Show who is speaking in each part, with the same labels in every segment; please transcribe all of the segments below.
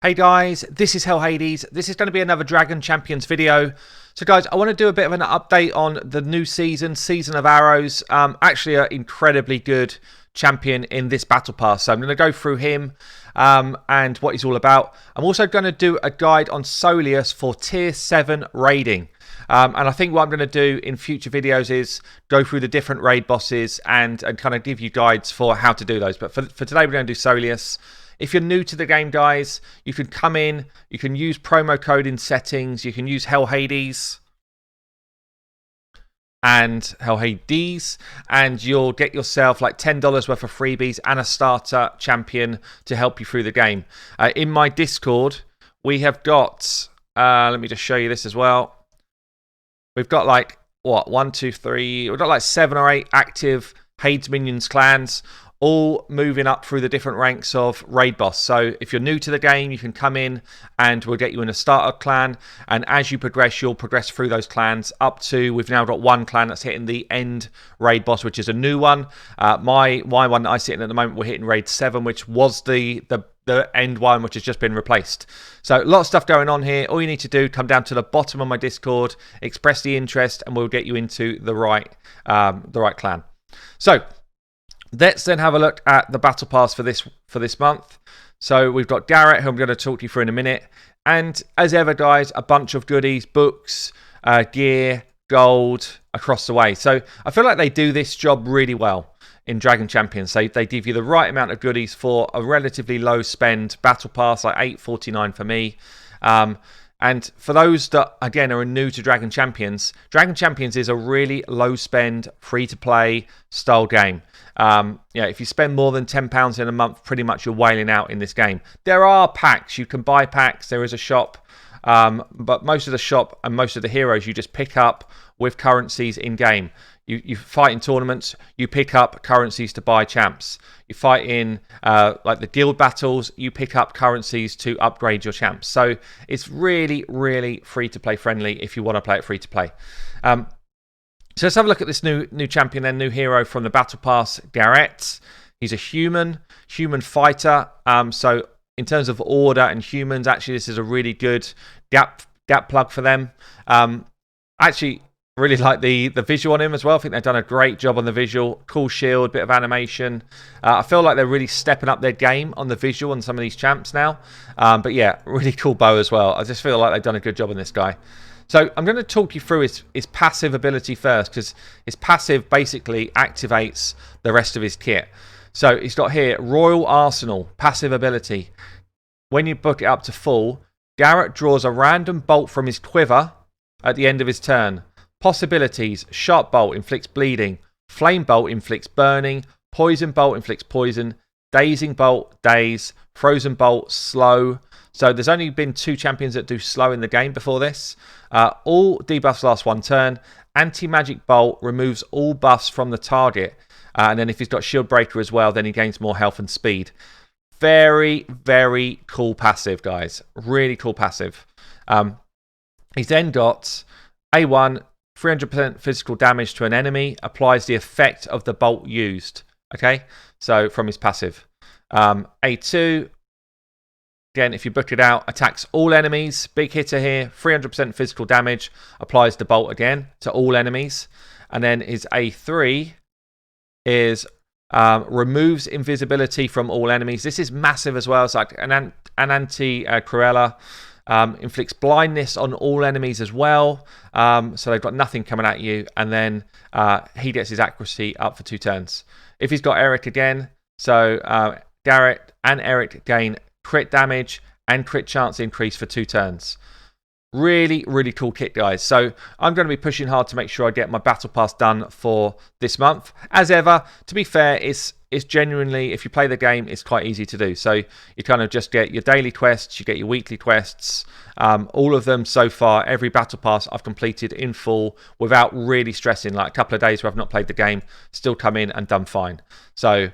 Speaker 1: Hey guys, this is HELLHADES. This is going to be another Dragon Champions video. So guys, I want to do a bit of an update on the new Season of Arrows. Actually an incredibly good champion in this battle pass. So I'm going to go through him and what he's all about. I'm also going to do a guide on Soleus for tier 7 raiding. And I think what I'm going to do in future videos is go through the different raid bosses and kind of give you guides for how to do those. But for today, we're going to do Soleus. If you're new to the game, guys, you can come in, you can use promo code in settings, you can use HELLHADES and HELLHADES, and you'll get yourself like $10 worth of freebies and a starter champion to help you through the game. In my Discord, we have got, let me just show you this as well. We've got like, what, 1, 2, 3, we've got like 7 or 8 active Hades Minions clans, all moving up through the different ranks of raid boss. So if you're new to the game, you can come in and we'll get you in a starter clan. And as you progress, you'll progress through those clans up to, we've now got one clan that's hitting the end raid boss, which is a new one. My one that I sit in at the moment, we're hitting raid 7, which was the end one, which has just been replaced. So a lot of stuff going on here. All you need to do, come down to the bottom of my Discord, express the interest, and we'll get you into the right clan. So let's then have a look at the battle pass for this month. So we've got Garrett, who I'm going to talk to you through in a minute. And as ever, guys, a bunch of goodies, books, gear, gold across the way. So I feel like they do this job really well in Dragon Champions. They give you the right amount of goodies for a relatively low spend battle pass, like $8.49 for me. And for those that, again, are new to Dragon Champions is a really low-spend, free-to-play style game. If you spend more than £10 in a month, pretty much you're wailing out in this game. There are packs. You can buy packs. There is a shop. But most of the shop and most of the heroes you just pick up with currencies in-game. You fight in tournaments, you pick up currencies to buy champs. You fight in like the guild battles, you pick up currencies to upgrade your champs. So it's really, really free-to-play friendly if you want to play it free-to-play. So let's have a look at this new champion and new hero from the Battle Pass, Garrett. He's a human fighter. So in terms of order and humans, actually this is a really good gap plug for them. Actually, really like the visual on him as well. I think they've done a great job on the visual. Cool shield, bit of animation. I feel like they're really stepping up their game on the visual on some of these champs now. But yeah, really cool bow as well. I just feel like they've done a good job on this guy. So I'm going to talk you through his passive ability first, because his passive basically activates the rest of his kit. So he's got here, Royal Arsenal, passive ability. When you book it up to full, Garrett draws a random bolt from his quiver at the end of his turn. Possibilities: Sharp Bolt inflicts bleeding, Flame Bolt inflicts burning, Poison Bolt inflicts poison, Dazing Bolt, daze, Frozen Bolt, slow. So there's only been 2 champions that do slow in the game before this. All debuffs last 1 turn. Anti-Magic Bolt removes all buffs from the target. And then if he's got Shield Breaker as well, then he gains more health and speed. Very, very cool passive, guys. Really cool passive. He's then got A1, 300% physical damage to an enemy, applies the effect of the bolt used. Okay, so from his passive. A2, again, if you book it out, attacks all enemies. Big hitter here, 300% physical damage, applies the bolt again to all enemies. And then his A3 is removes invisibility from all enemies. This is massive as well. It's like an anti-Cruella. Inflicts blindness on all enemies as well. So they've got nothing coming at you. And then he gets his accuracy up for 2 turns. If he's got Eric again, so Garrett and Eric gain crit damage and crit chance increase for 2 turns. Really, really cool kit, guys. So I'm going to be pushing hard to make sure I get my battle pass done for this month. As ever, to be fair, it's genuinely, if you play the game, it's quite easy to do. So you kind of just get your daily quests, you get your weekly quests. All of them so far, every battle pass I've completed in full without really stressing. Like a couple of days where I've not played the game, still come in and done fine. So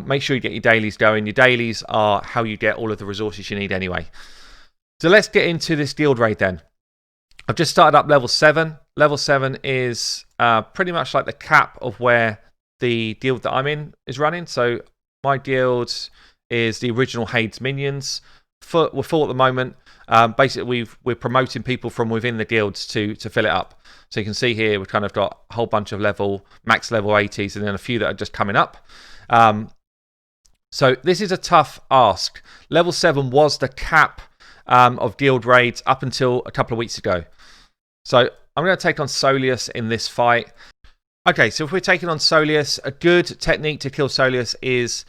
Speaker 1: make sure you get your dailies going. Your dailies are how you get all of the resources you need anyway. So let's get into this guild raid then. I've just started up level 7. Level 7 is pretty much like the cap of where the guild that I'm in is running. So my guild is the original Hades Minions. we're full at the moment. Basically, we're promoting people from within the guilds to fill it up. So you can see here we've kind of got a whole bunch of max level 80s, and then a few that are just coming up. So this is a tough ask. Level 7 was the cap of guild raids up until a couple of weeks ago. So I'm going to take on Soleus in this fight. Okay, so if we're taking on Soleus, a good technique to kill Soleus is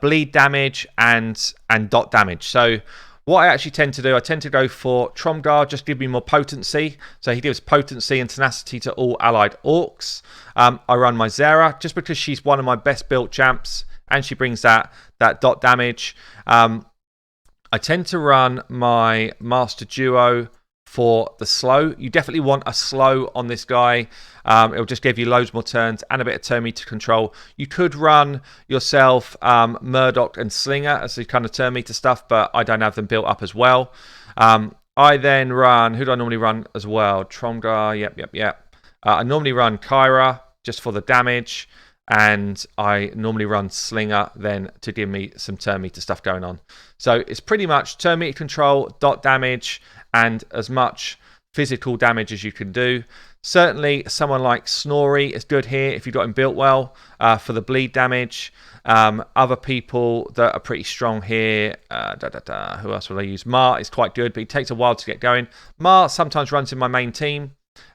Speaker 1: bleed damage and dot damage. So what I actually tend to do, I tend to go for Tromgar, just give me more potency. So he gives potency and tenacity to all allied orcs. I run my Zera, just because she's one of my best built champs, and she brings that dot damage. I tend to run my Master Duo for the slow. You definitely want a slow on this guy. It'll just give you loads more turns and a bit of turn meter control. You could run yourself Murdoch and Slinger as the kind of turn meter stuff, but I don't have them built up as well. I then run, who do I normally run as well? Tromgar, yep. I normally run Kyra just for the damage, and I normally run Slinger then to give me some turn meter stuff going on. So it's pretty much turn meter control, dot damage, and as much physical damage as you can do. Certainly someone like Snorri is good here if you've got him built well for the bleed damage. Other people that are pretty strong here, who else will I use? Mar is quite good, but he takes a while to get going. Mar sometimes runs in my main team,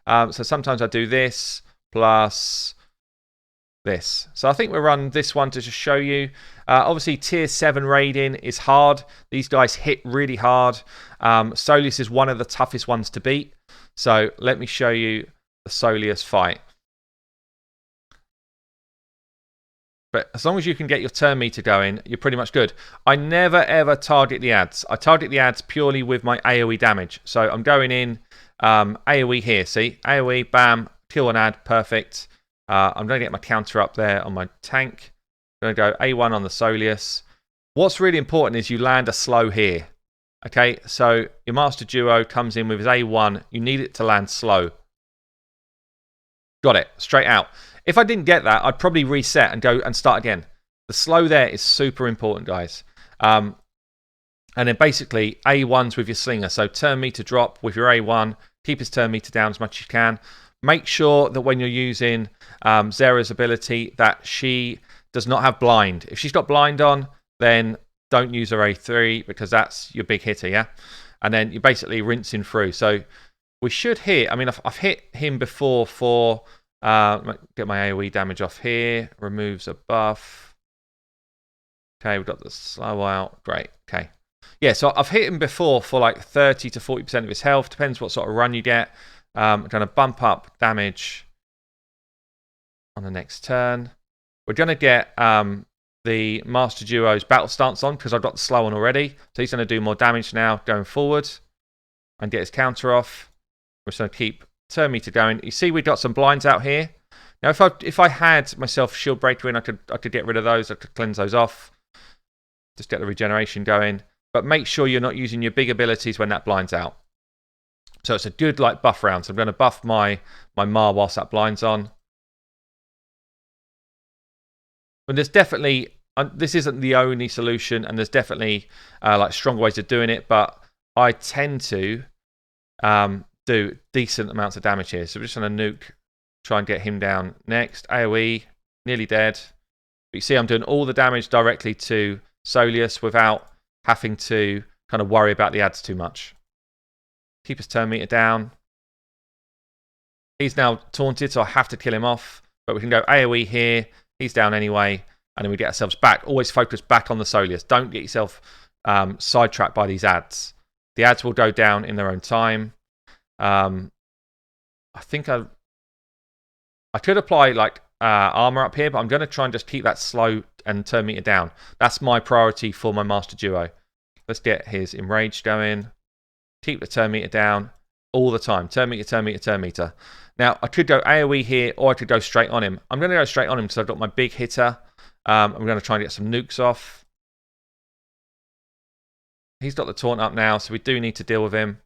Speaker 1: so sometimes I do this plus this. So I think we'll run this one to just show you. Obviously tier 7 raiding is hard. These guys hit really hard. Soleus is one of the toughest ones to beat. So let me show you the Soleus fight. But as long as you can get your turn meter going, you're pretty much good. I never ever target the ads. I target the ads purely with my AoE damage. So I'm going in AoE here. See? AoE, bam, kill an ad, perfect. I'm going to get my counter up there on my tank. I'm going to go A1 on the Soleus. What's really important is you land a slow here. Okay, so your Master Duo comes in with his A1. You need it to land slow. Got it, straight out. If I didn't get that, I'd probably reset and go and start again. The slow there is super important, guys. And then basically A1's with your Slinger. So turn meter drop with your A1. Keep his turn meter down as much as you can. Make sure that when you're using Zera's ability that she does not have blind. If she's got blind on, then don't use her A3 because that's your big hitter, yeah? And then you're basically rinsing through. So we should hit, I mean, I've hit him before for, get my AoE damage off here, removes a buff. Okay, we've got the slow out, great, okay. Yeah, so I've hit him before for like 30 to 40% of his health, depends what sort of run you get. I'm going to bump up damage on the next turn. We're going to get the Master Duo's battle stance on because I've got the slow on already. So he's going to do more damage now going forward and get his counter off. We're just going to keep turn meter going. You see we've got some blinds out here. Now if I had myself shield breaker in, I could get rid of those. I could cleanse those off. Just get the regeneration going. But make sure you're not using your big abilities when that blind's out. So it's a good like buff round. So I'm going to buff my Mar whilst that blind's on. And there's definitely, this isn't the only solution, and there's definitely like stronger ways of doing it, but I tend to do decent amounts of damage here. So we're just going to nuke, try and get him down next. AoE, nearly dead. But you see I'm doing all the damage directly to Soleus without having to kind of worry about the ads too much. Keep his turn meter down. He's now taunted, so I have to kill him off. But we can go AoE here. He's down anyway. And then we get ourselves back. Always focus back on the Soleus. Don't get yourself sidetracked by these ads. The ads will go down in their own time. I think I could apply like armor up here, but I'm going to try and just keep that slow and turn meter down. That's my priority for my Master Duo. Let's get his Enrage going. Keep the turn meter down all the time. Turn meter, turn meter, turn meter. Now, I could go AoE here, or I could go straight on him. I'm going to go straight on him because I've got my big hitter. I'm going to try and get some nukes off. He's got the taunt up now, so we do need to deal with him.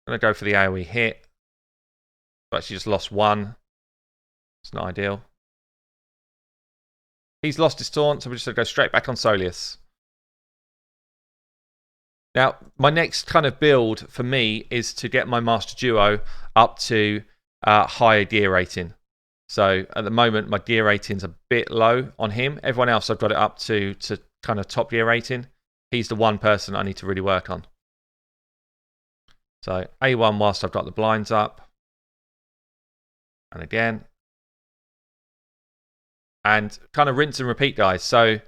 Speaker 1: I'm going to go for the AoE hit. But actually just lost one. It's not ideal. He's lost his taunt, so we're just going to go straight back on Soleus. Now, my next kind of build for me is to get my Master Duo up to higher gear rating. So at the moment, my gear rating's a bit low on him. Everyone else, I've got it up to kind of top gear rating. He's the one person I need to really work on. So A1 whilst I've got the blinds up. And again. And kind of rinse and repeat, guys. So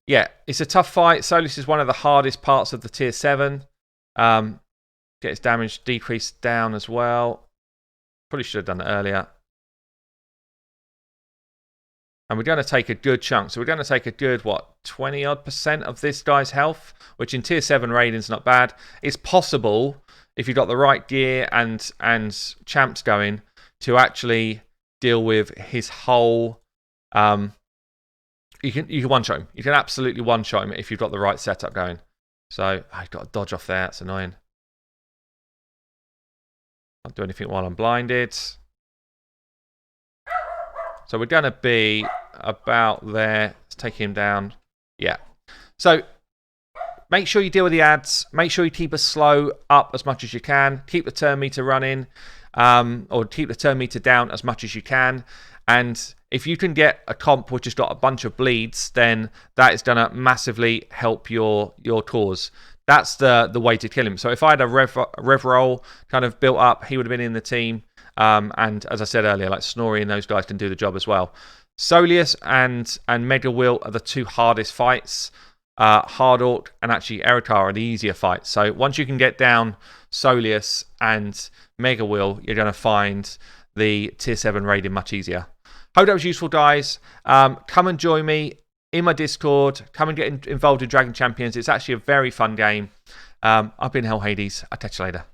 Speaker 1: yeah, it's a tough fight. Soleus is one of the hardest parts of the tier 7. Get his damage decreased down as well. Probably should have done it earlier. And we're going to take a good chunk. So we're going to take a good, 20-odd% of this guy's health, which in tier 7 rating's not bad. It's possible, if you've got the right gear and champs going, to actually deal with his whole... You can one-shot him. You can absolutely one-shot him if you've got the right setup going. So, I've got to dodge off there. That's annoying. Can't do anything while I'm blinded. So we're going to be about there. Let's take him down. Yeah. So make sure you deal with the ads. Make sure you keep a slow up as much as you can. Keep the turn meter running, or keep the turn meter down as much as you can. And if you can get a comp which has got a bunch of bleeds, then that is going to massively help your cause. That's the way to kill him. So if I had a rev roll kind of built up, he would have been in the team. And as I said earlier, like Snorri and those guys can do the job as well. Soleus and Mega Will are the two hardest fights. Hard Orc and actually Erika are the easier fights. So once you can get down Soleus and Mega Will, you're going to find the tier 7 raiding much easier. Hope that was useful, guys. Come and join me in my Discord. Come and get involved in Dragon Champions. It's actually a very fun game. I've been HELLHADES. I'll catch you later.